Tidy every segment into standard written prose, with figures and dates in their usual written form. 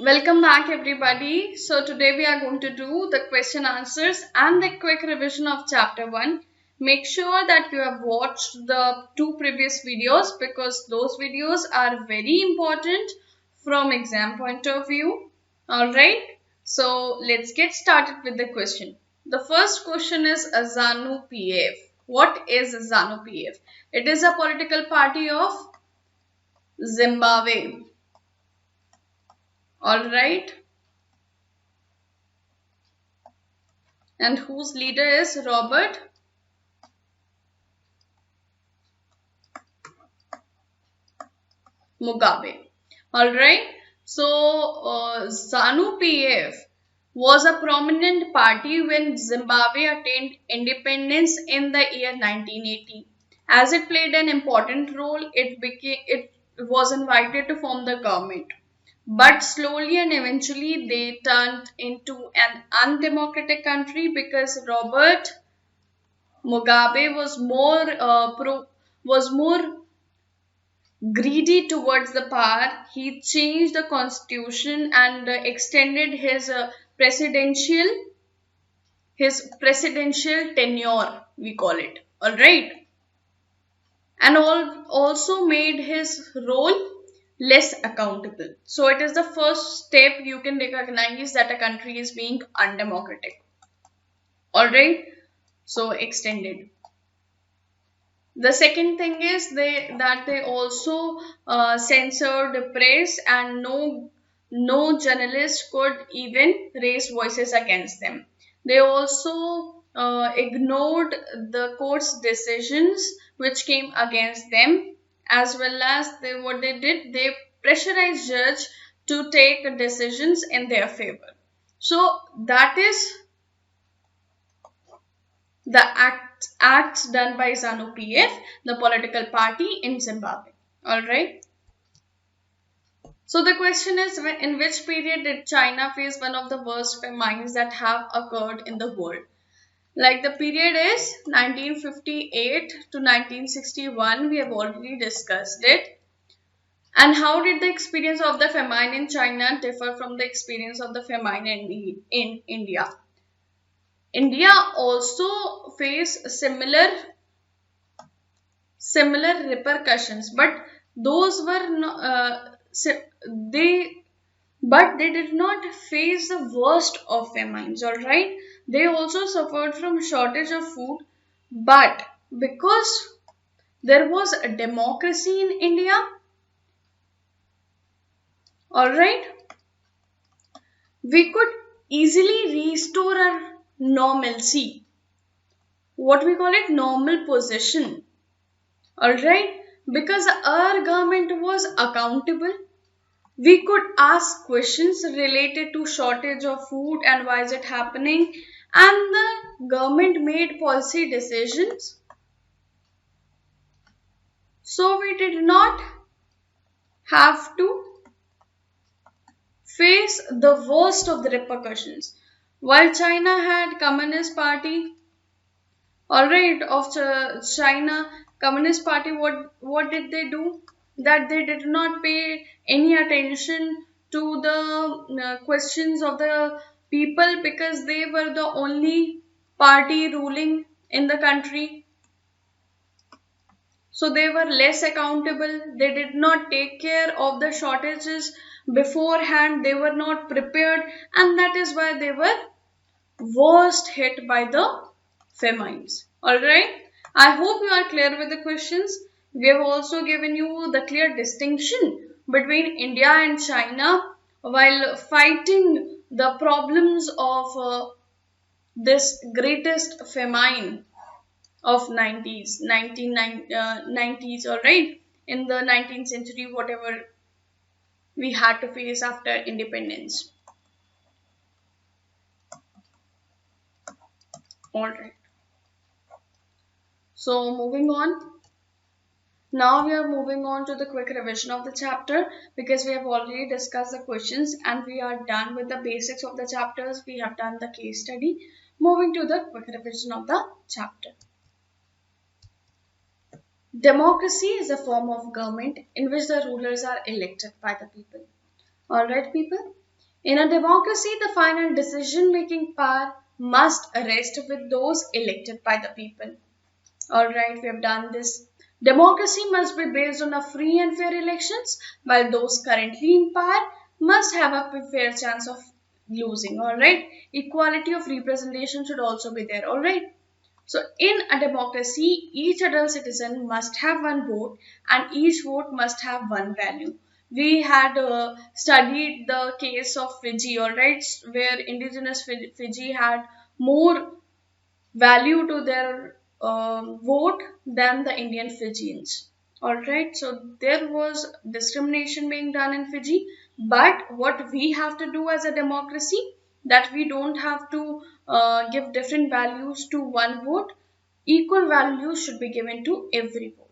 Welcome back, everybody. So, today we are going to do the question answers and the quick revision of chapter 1. Make sure that you have watched the two previous videos because those videos are very important from exam point of view. Alright, so let's get started with the question. The first question is ZANU PF. What is ZANU PF? It is a political party of Zimbabwe. Alright. And whose leader is Robert Mugabe. Alright, so ZANU PF was a prominent party when Zimbabwe attained independence in the year 1980. As it played an important role, it was invited to form the government. But slowly and eventually they turned into an undemocratic country because Robert Mugabe was more greedy towards the power. He changed the constitution and extended his presidential tenure, we call it. All right, and also made his role less accountable. So it is the first step you can recognize that a country is being undemocratic. All right, so extended. The second thing is they also censored the press, and no journalist could even raise voices against them. They also ignored the court's decisions which came against them, as well as they pressurized judge to take decisions in their favor. So that is the acts done by ZANU PF, the political party in Zimbabwe. Alright. So the question is, in which period did China face one of the worst famines that have occurred in the world? Like the period is 1958 to 1961. We have already discussed it. And how did the experience of the famine in China differ from the experience of the famine in India? India also faced similar repercussions, but those were they they did not face the worst of famines. All right, they also suffered from shortage of food, but because there was a democracy in India, all right, we could easily restore our normalcy, what we call it normal position. Alright, because our government was accountable, we could ask questions related to shortage of food and why is it happening, and the government made policy decisions. So we did not have to face the worst of the repercussions. While China had Communist Party, alright, of China Communist Party, what did they do? That they did not pay any attention to the questions of the people because they were the only party ruling in the country. So they were less accountable. They did not take care of the shortages beforehand. They were not prepared, and that is why they were worst hit by the famines. Alright, I hope you are clear with the questions. We have also given you the clear distinction between India and China while fighting the problems of this greatest famine of 90s, alright, in the 19th century, whatever we had to face after independence. Alright. So moving on. Now we are moving on to the quick revision of the chapter because we have already discussed the questions and we are done with the basics of the chapters. We have done the case study. Moving to the quick revision of the chapter. Democracy is a form of government in which the rulers are elected by the people. Alright, people? In a democracy, the final decision making power must rest with those elected by the people. Alright, we have done this. Democracy must be based on a free and fair elections, while those currently in power must have a fair chance of losing. Alright, equality of representation should also be there. Alright. So, in a democracy, each adult citizen must have one vote and each vote must have one value. We had studied the case of Fiji, alright, where indigenous Fiji had more value to their vote than the Indian Fijians. Alright, so there was discrimination being done in Fiji, but what we have to do as a democracy, that we don't have to give different values to one vote, equal values should be given to every vote.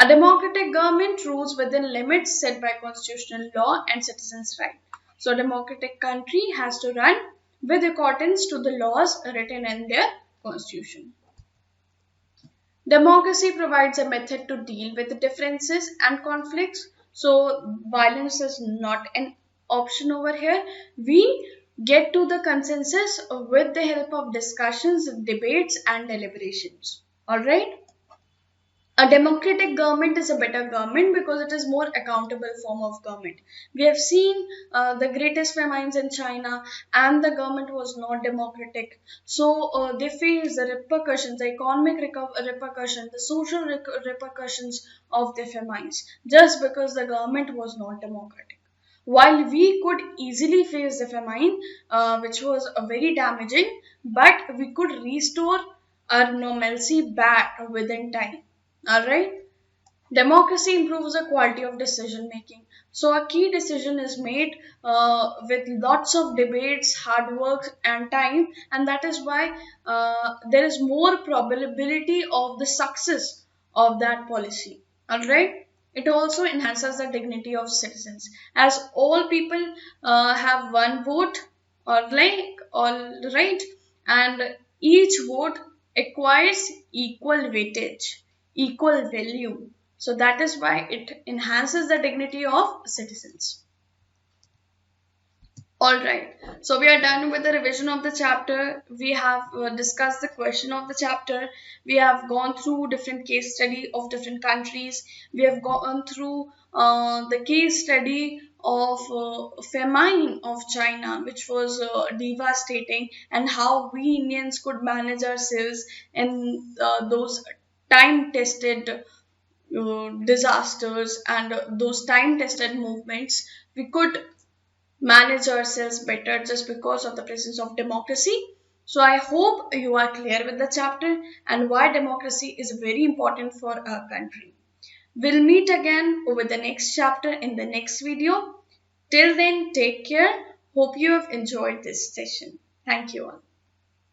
A democratic government rules within limits set by constitutional law and citizens' right. So, a democratic country has to run with accordance to the laws written in their constitution. Democracy provides a method to deal with differences and conflicts. So, violence is not an option over here. We get to the consensus with the help of discussions, debates, and deliberations. Alright? A democratic government is a better government because it is more accountable form of government. We have seen the greatest famines in China and the government was not democratic. So they face the repercussions, the economic repercussions, the social repercussions of the famines just because the government was not democratic. While we could easily face the famine, which was very damaging, but we could restore our normalcy back within time. Alright? Democracy improves the quality of decision making. So, a key decision is made with lots of debates, hard work, and time, and that is why there is more probability of the success of that policy. Alright? It also enhances the dignity of citizens, as all people have one vote, or like, all right, and each vote acquires equal weightage, equal value. So that is why it enhances the dignity of citizens. All right. So we are done with the revision of the chapter. We have discussed the question of the chapter. We have gone through different case study of different countries. We have gone through the case study of famine of China, which was devastating, and how we Indians could manage ourselves in those time-tested disasters and those time tested movements. We could manage ourselves better just because of the presence of democracy. So, I hope you are clear with the chapter and why democracy is very important for our country. We'll meet again with the next chapter in the next video. Till then, take care. Hope you have enjoyed this session. Thank you all.